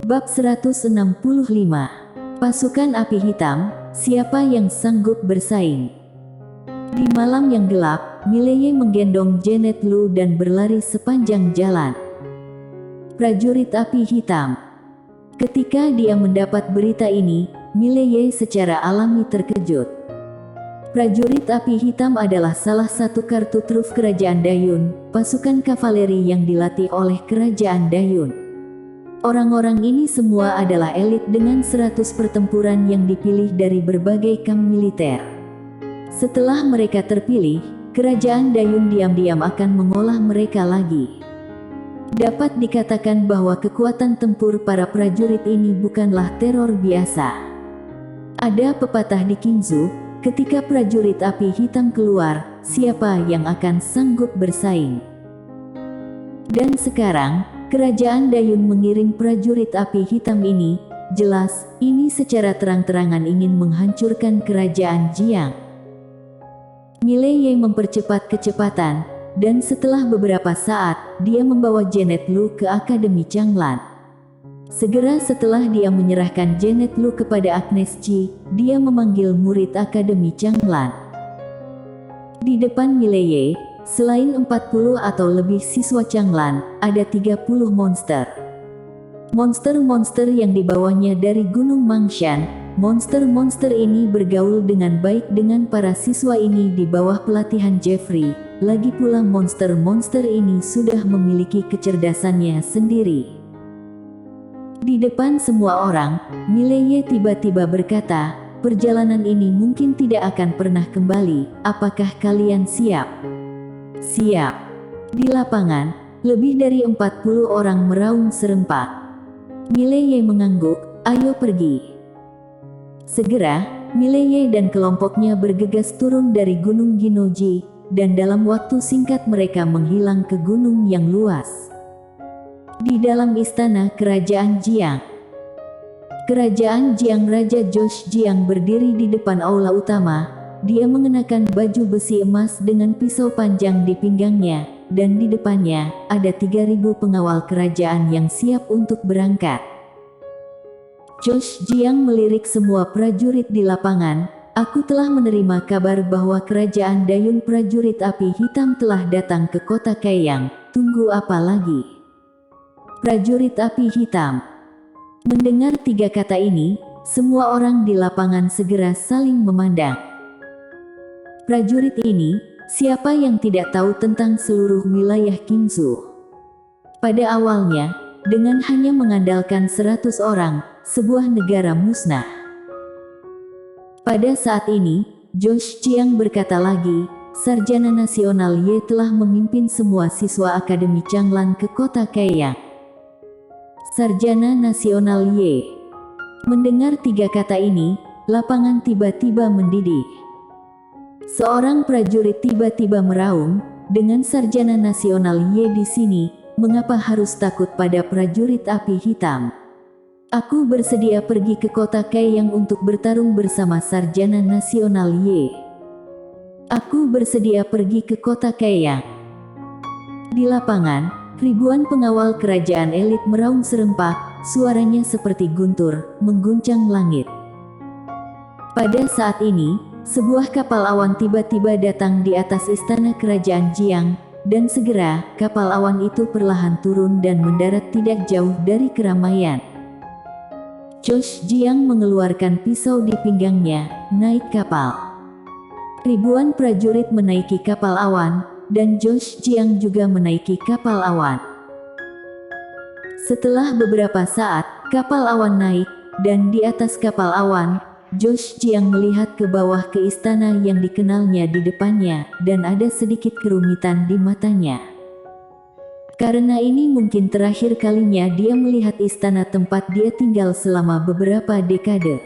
Bab 165. Pasukan Api Hitam, siapa yang sanggup bersaing? Di malam yang gelap, Mileye menggendong Janet Lu dan berlari sepanjang jalan. Prajurit Api Hitam. Ketika dia mendapat berita ini, Mileye secara alami terkejut. Prajurit Api Hitam adalah salah satu kartu truf Kerajaan Dayun, pasukan kavaleri yang dilatih oleh Kerajaan Dayun. Orang-orang ini semua adalah elit dengan 100 pertempuran yang dipilih dari berbagai kamp militer. Setelah mereka terpilih, Kerajaan Dayun diam-diam akan mengolah mereka lagi. Dapat dikatakan bahwa kekuatan tempur para prajurit ini bukanlah teror biasa. Ada pepatah di Qingzu, ketika prajurit Api Hitam keluar, siapa yang akan sanggup bersaing? Dan sekarang, Kerajaan Dayun mengiring prajurit Api Hitam ini. Jelas, ini secara terang-terangan ingin menghancurkan Kerajaan Jiang. Mileye mempercepat kecepatan, dan setelah beberapa saat, dia membawa Janet Lu ke Akademi Changlan. Segera setelah dia menyerahkan Janet Lu kepada Agnes Chi, dia memanggil murid Akademi Changlan. Di depan Mileye, selain 40 atau lebih siswa Changlan, ada 30 monster. Monster-monster yang dibawanya dari Gunung Mangshan. Monster-monster ini bergaul dengan baik dengan para siswa ini di bawah pelatihan Jeffrey. Lagi pula monster-monster ini sudah memiliki kecerdasannya sendiri. Di depan semua orang, Mileye tiba-tiba berkata, "Perjalanan ini mungkin tidak akan pernah kembali. Apakah kalian siap?" "Siap." Di lapangan, lebih dari 40 orang meraung serempak. Mileye mengangguk, "Ayo pergi." Segera, Mileye dan kelompoknya bergegas turun dari Gunung Ginoji, dan dalam waktu singkat mereka menghilang ke gunung yang luas. Di dalam istana Kerajaan Jiang. Kerajaan Jiang, Raja Josh Jiang berdiri di depan aula utama. Dia mengenakan baju besi emas dengan pisau panjang di pinggangnya, dan di depannya ada 3.000 pengawal kerajaan yang siap untuk berangkat. Josh Jiang melirik semua prajurit di lapangan. "Aku telah menerima kabar bahwa Kerajaan Dayun prajurit Api Hitam telah datang ke kota Kaiyang. Tunggu apa lagi?" Prajurit Api Hitam. Mendengar 3 kata ini, semua orang di lapangan segera saling memandang. Prajurit ini, siapa yang tidak tahu tentang seluruh wilayah Qingzu? Pada awalnya, dengan hanya mengandalkan 100 orang, sebuah negara musnah. Pada saat ini, Josh Jiang berkata lagi, Sarjana Nasional Ye telah memimpin semua siswa Akademi Changlan ke kota Kaiyang. Sarjana Nasional Ye. Mendengar 3 kata ini, lapangan tiba-tiba mendidih. Seorang prajurit tiba-tiba meraung, "Dengan Sarjana Nasional Ye di sini, mengapa harus takut pada prajurit Api Hitam? Aku bersedia pergi ke kota Kaiyang untuk bertarung bersama Sarjana Nasional Ye. Aku bersedia pergi ke kota Kaiyang." Di lapangan, ribuan pengawal kerajaan elit meraung serempak, suaranya seperti guntur, mengguncang langit. Pada saat ini, sebuah kapal awan tiba-tiba datang di atas istana Kerajaan Jiang, dan segera, kapal awan itu perlahan turun dan mendarat tidak jauh dari keramaian. Josh Jiang mengeluarkan pisau di pinggangnya, naik kapal. Ribuan prajurit menaiki kapal awan, dan Josh Jiang juga menaiki kapal awan. Setelah beberapa saat, kapal awan naik, dan di atas kapal awan, Josh Jiang melihat ke bawah ke istana yang dikenalnya di depannya, dan ada sedikit kerumitan di matanya. Karena ini mungkin terakhir kalinya dia melihat istana tempat dia tinggal selama beberapa dekade.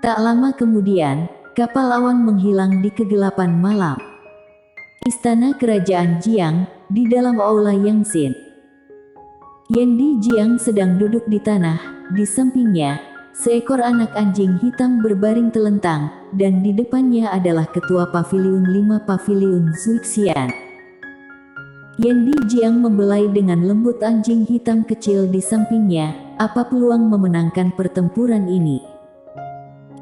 Tak lama kemudian, kapal awan menghilang di kegelapan malam. Istana Kerajaan Jiang, di dalam aula Yangxin. Yendi Jiang sedang duduk di tanah, di sampingnya, seekor anak anjing hitam berbaring telentang, dan di depannya adalah Ketua Paviliun 5 Paviliun Zuixian. Yendi Jiang membelai dengan lembut anjing hitam kecil di sampingnya. apa peluang memenangkan pertempuran ini?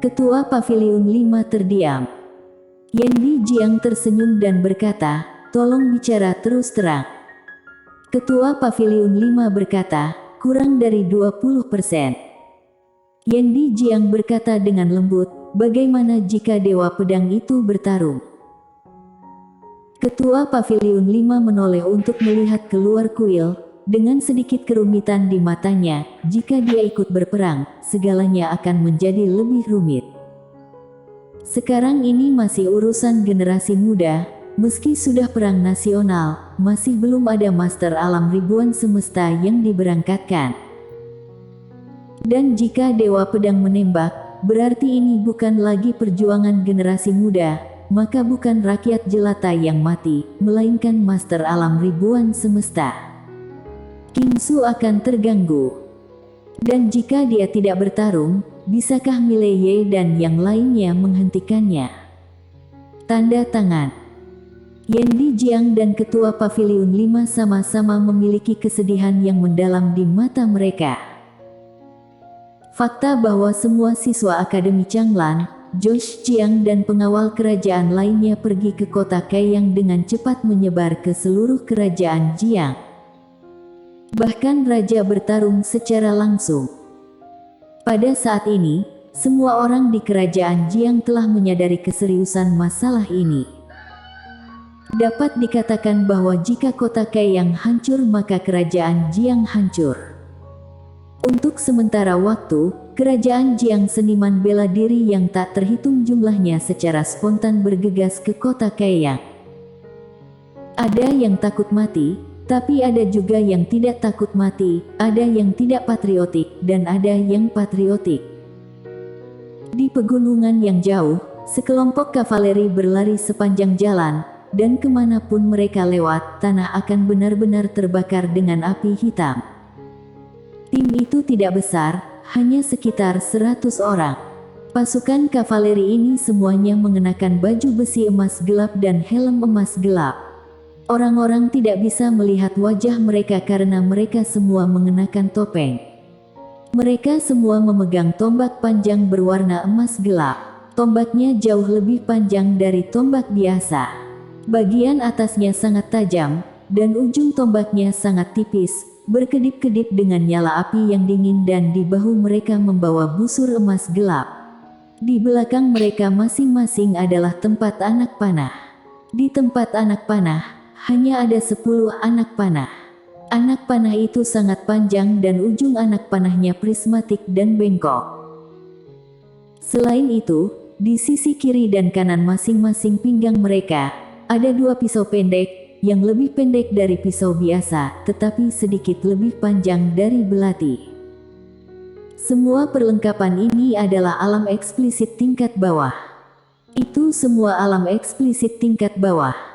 Ketua Paviliun 5 terdiam. Yendi Jiang tersenyum dan berkata, tolong bicara terus terang. Ketua Paviliun 5 berkata, kurang dari 20%. Yendi Jiang berkata dengan lembut, bagaimana jika Dewa Pedang itu bertarung? Ketua Paviliun 5 menoleh untuk melihat keluar kuil, dengan sedikit kerumitan di matanya. Jika dia ikut berperang, segalanya akan menjadi lebih rumit. Sekarang ini masih urusan generasi muda, meski sudah perang nasional, masih belum ada master alam ribuan semesta yang diberangkatkan. Dan jika Dewa Pedang menembak, berarti ini bukan lagi perjuangan generasi muda, maka bukan rakyat jelata yang mati, melainkan master alam ribuan semesta. Kingsu akan terganggu. Dan jika dia tidak bertarung, bisakah Mileye dan yang lainnya menghentikannya? Tanda tangan. Yendi Jiang dan Ketua Paviliun 5 sama-sama memiliki kesedihan yang mendalam di mata mereka. Fakta bahwa semua siswa Akademi Changlan, Josh Jiang dan pengawal kerajaan lainnya pergi ke kota Kaiyang dengan cepat menyebar ke seluruh kerajaan Jiang. Bahkan raja bertarung secara langsung. Pada saat ini, semua orang di kerajaan Jiang telah menyadari keseriusan masalah ini. Dapat dikatakan bahwa jika kota Kaiyang hancur maka kerajaan Jiang hancur. Untuk sementara waktu, kerajaan Jiang seniman bela diri yang tak terhitung jumlahnya secara spontan bergegas ke kota Kaiyang. Ada yang takut mati, tapi ada juga yang tidak takut mati, ada yang tidak patriotik, dan ada yang patriotik. Di pegunungan yang jauh, sekelompok kavaleri berlari sepanjang jalan, dan kemanapun mereka lewat, tanah akan benar-benar terbakar dengan api hitam. Tim itu tidak besar, hanya sekitar 100 orang. Pasukan kavaleri ini semuanya mengenakan baju besi emas gelap dan helm emas gelap. Orang-orang tidak bisa melihat wajah mereka karena mereka semua mengenakan topeng. Mereka semua memegang tombak panjang berwarna emas gelap. Tombaknya jauh lebih panjang dari tombak biasa. Bagian atasnya sangat tajam, dan ujung tombaknya sangat tipis, berkedip-kedip dengan nyala api yang dingin, dan di bahu mereka membawa busur emas gelap. Di belakang mereka masing-masing adalah tempat anak panah. Di tempat anak panah, hanya ada 10 anak panah. Anak panah itu sangat panjang dan ujung anak panahnya prismatik dan bengkok. Selain itu, di sisi kiri dan kanan masing-masing pinggang mereka, ada 2 pisau pendek, yang lebih pendek dari pisau biasa, tetapi sedikit lebih panjang dari belati. Semua perlengkapan ini adalah alam eksplisit tingkat bawah. Itu semua alam eksplisit tingkat bawah.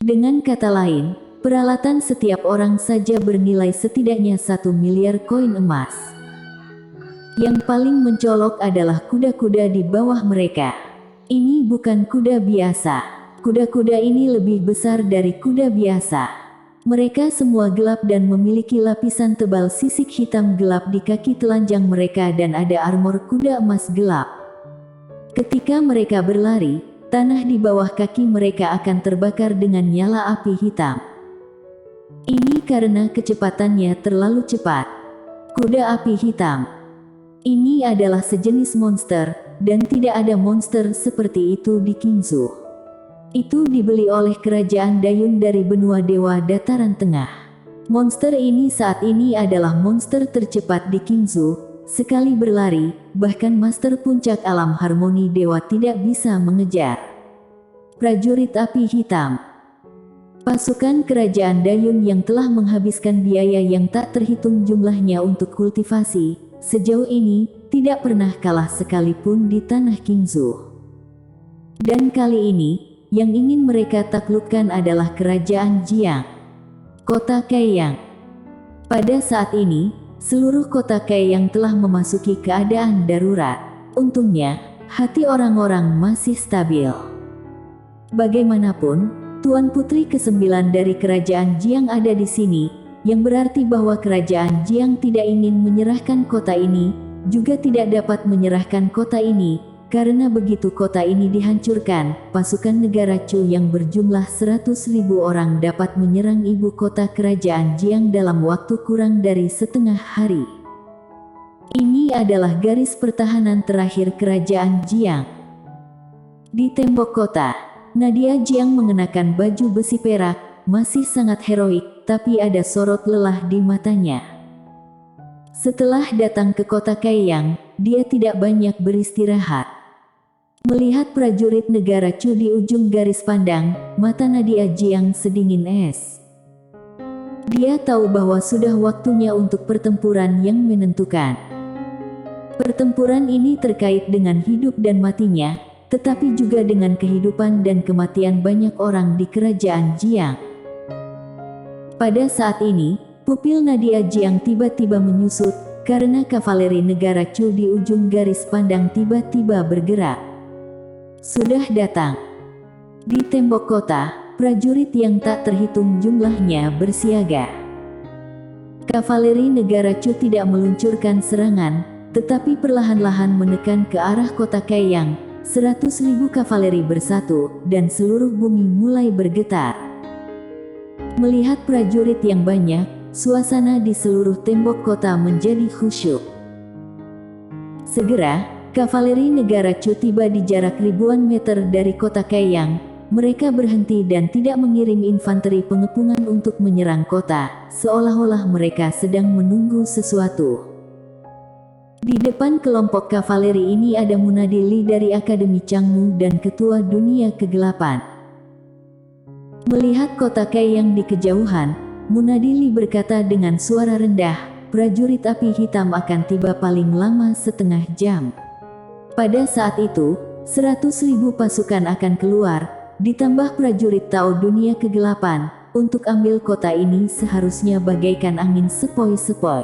Dengan kata lain, peralatan setiap orang saja bernilai setidaknya 1 miliar koin emas. Yang paling mencolok adalah kuda-kuda di bawah mereka. Ini bukan kuda biasa. Kuda-kuda ini lebih besar dari kuda biasa. Mereka semua gelap dan memiliki lapisan tebal sisik hitam gelap di kaki telanjang mereka dan ada armor kuda emas gelap. Ketika mereka berlari, tanah di bawah kaki mereka akan terbakar dengan nyala api hitam. Ini karena kecepatannya terlalu cepat. Kuda api hitam. Ini adalah sejenis monster, dan tidak ada monster seperti itu di Qingzhou. Itu dibeli oleh kerajaan Dayun dari benua dewa dataran tengah. Monster ini saat ini adalah monster tercepat di Qingzhou. Sekali berlari, bahkan master puncak alam harmoni dewa tidak bisa mengejar. Prajurit api hitam. Pasukan kerajaan Dayun yang telah menghabiskan biaya yang tak terhitung jumlahnya untuk kultivasi, sejauh ini, tidak pernah kalah sekalipun di tanah Qingzhou. Dan kali ini, yang ingin mereka taklukkan adalah kerajaan Jiang. Kota Kaiyang. Pada saat ini, seluruh kota Kaiyang telah memasuki keadaan darurat. Untungnya, hati orang-orang masih stabil. Bagaimanapun, Tuan Putri ke-9 dari kerajaan Jiang ada di sini, yang berarti bahwa kerajaan Jiang tidak ingin menyerahkan kota ini, juga tidak dapat menyerahkan kota ini. Karena begitu kota ini dihancurkan, pasukan negara Chu yang berjumlah 100.000 orang dapat menyerang ibu kota kerajaan Jiang dalam waktu kurang dari setengah hari. Ini adalah garis pertahanan terakhir kerajaan Jiang. Di tembok kota, Nadia Jiang mengenakan baju besi perak, masih sangat heroik, tapi ada sorot lelah di matanya. Setelah datang ke kota Kaiyang, dia tidak banyak beristirahat. Melihat prajurit negara Chu di ujung garis pandang, mata Nadia Jiang sedingin es. Dia tahu bahwa sudah waktunya untuk pertempuran yang menentukan. Pertempuran ini terkait dengan hidup dan matinya, tetapi juga dengan kehidupan dan kematian banyak orang di kerajaan Jiang. Pada saat ini, pupil Nadia Jiang tiba-tiba menyusut, karena kavaleri negara Chu di ujung garis pandang tiba-tiba bergerak. Sudah datang. Di tembok kota, prajurit yang tak terhitung jumlahnya bersiaga. Kavaleri negara Chu tidak meluncurkan serangan, tetapi perlahan-lahan menekan ke arah kota Kaiyang. 100.000 kavaleri bersatu, dan seluruh bumi mulai bergetar. Melihat prajurit yang banyak, suasana di seluruh tembok kota menjadi khusyuk. Segera, kavaleri negara Chu tiba di jarak ribuan meter dari kota Kaiyang. Mereka berhenti dan tidak mengirim infanteri pengepungan untuk menyerang kota, seolah-olah mereka sedang menunggu sesuatu. Di depan kelompok kavaleri ini ada Munadi Li dari Akademi Changmu dan Ketua Dunia Kegelapan. Melihat kota Kaiyang di kejauhan, Munadi Li berkata dengan suara rendah, prajurit api hitam akan tiba paling lama setengah jam. Pada saat itu, 100.000 pasukan akan keluar, ditambah prajurit Tao Dunia Kegelapan, untuk ambil kota ini seharusnya bagaikan angin sepoi-sepoi.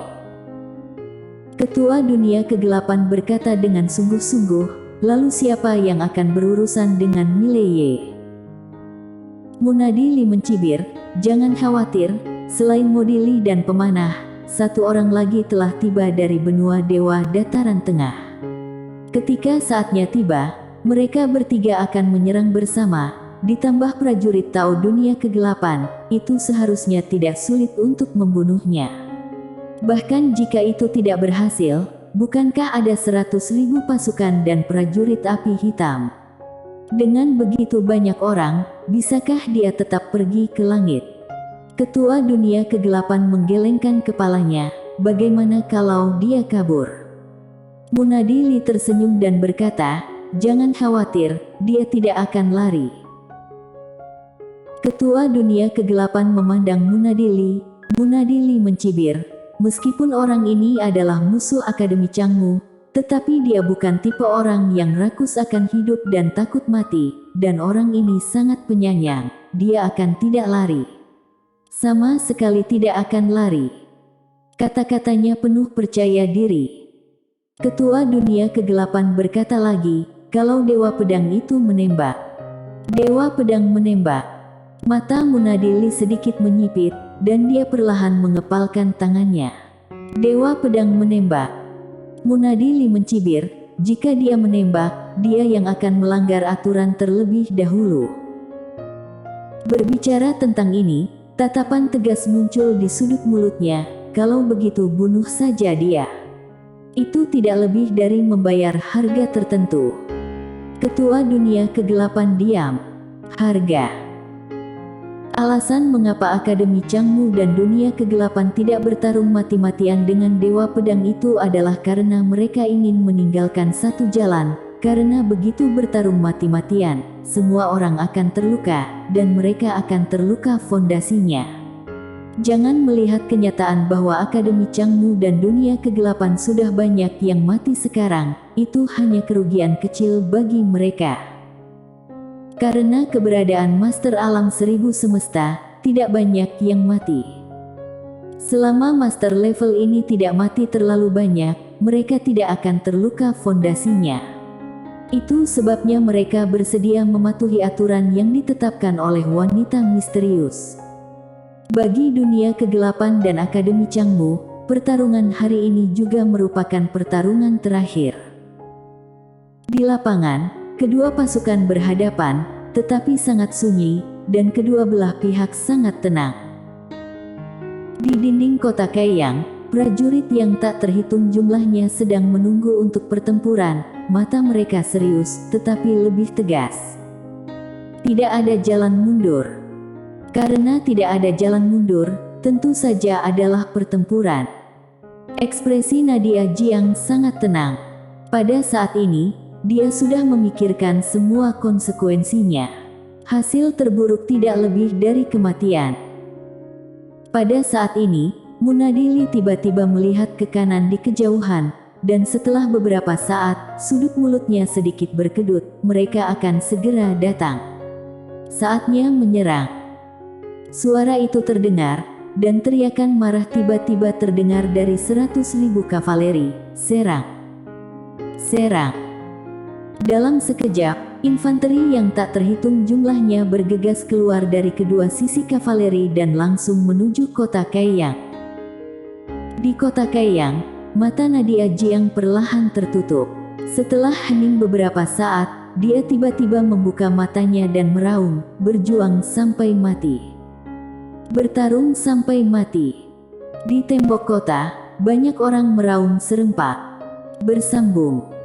Ketua Dunia Kegelapan berkata dengan sungguh-sungguh, lalu siapa yang akan berurusan dengan Mileye? Munadi Li mencibir, jangan khawatir, selain Modili dan pemanah, satu orang lagi telah tiba dari benua Dewa Dataran Tengah. Ketika saatnya tiba, mereka bertiga akan menyerang bersama, ditambah prajurit Tao Dunia Kegelapan, itu seharusnya tidak sulit untuk membunuhnya. Bahkan jika itu tidak berhasil, bukankah ada 100.000 pasukan dan prajurit api hitam? Dengan begitu banyak orang, bisakah dia tetap pergi ke langit? Ketua Dunia Kegelapan menggelengkan kepalanya, bagaimana kalau dia kabur? Munadi Li tersenyum dan berkata, jangan khawatir, dia tidak akan lari. Ketua Dunia Kegelapan memandang Munadi Li. Munadi Li mencibir, meskipun orang ini adalah musuh Akademi Changmu, tetapi dia bukan tipe orang yang rakus akan hidup dan takut mati, dan orang ini sangat penyayang, dia akan tidak lari. Sama sekali tidak akan lari. Kata-katanya penuh percaya diri. Ketua Dunia Kegelapan berkata lagi, kalau Dewa Pedang itu menembak. Dewa Pedang menembak. Mata Munadi Li sedikit menyipit, dan dia perlahan mengepalkan tangannya. Dewa Pedang menembak. Munadi Li mencibir, jika dia menembak, dia yang akan melanggar aturan terlebih dahulu. Berbicara tentang ini, tatapan tegas muncul di sudut mulutnya, kalau begitu bunuh saja dia. Itu tidak lebih dari membayar harga tertentu. Ketua Dunia Kegelapan diam. Harga. Alasan mengapa Akademi Changmu dan Dunia Kegelapan tidak bertarung mati-matian dengan Dewa Pedang itu adalah karena mereka ingin meninggalkan satu jalan, karena begitu bertarung mati-matian, semua orang akan terluka, dan mereka akan terluka fondasinya. Jangan melihat kenyataan bahwa Akademi Changmu dan Dunia Kegelapan sudah banyak yang mati sekarang, itu hanya kerugian kecil bagi mereka. Karena keberadaan Master Alam Seribu Semesta, tidak banyak yang mati. Selama Master level ini tidak mati terlalu banyak, mereka tidak akan terluka fondasinya. Itu sebabnya mereka bersedia mematuhi aturan yang ditetapkan oleh wanita misterius. Bagi dunia kegelapan dan Akademi Changmu, pertarungan hari ini juga merupakan pertarungan terakhir. Di lapangan, kedua pasukan berhadapan, tetapi sangat sunyi, dan kedua belah pihak sangat tenang. Di dinding kota Kaiyang, prajurit yang tak terhitung jumlahnya sedang menunggu untuk pertempuran, mata mereka serius, tetapi lebih tegas. Tidak ada jalan mundur. Karena tidak ada jalan mundur, tentu saja adalah pertempuran. Ekspresi Nadia Jiang sangat tenang. Pada saat ini, dia sudah memikirkan semua konsekuensinya. Hasil terburuk tidak lebih dari kematian. Pada saat ini, Munadili tiba-tiba melihat ke kanan di kejauhan, dan setelah beberapa saat, sudut mulutnya sedikit berkedut, mereka akan segera datang. Saatnya menyerang. Suara itu terdengar, dan teriakan marah tiba-tiba terdengar dari 100.000 kavaleri. Serang! Serang! Dalam sekejap, infanteri yang tak terhitung jumlahnya bergegas keluar dari kedua sisi kavaleri dan langsung menuju kota Kaiyang. Di kota Kaiyang, mata Nadia Jiang perlahan tertutup. Setelah hening beberapa saat, dia tiba-tiba membuka matanya dan meraung, berjuang sampai mati. Bertarung sampai mati. Di tembok kota, banyak orang meraung serempak. Bersambung.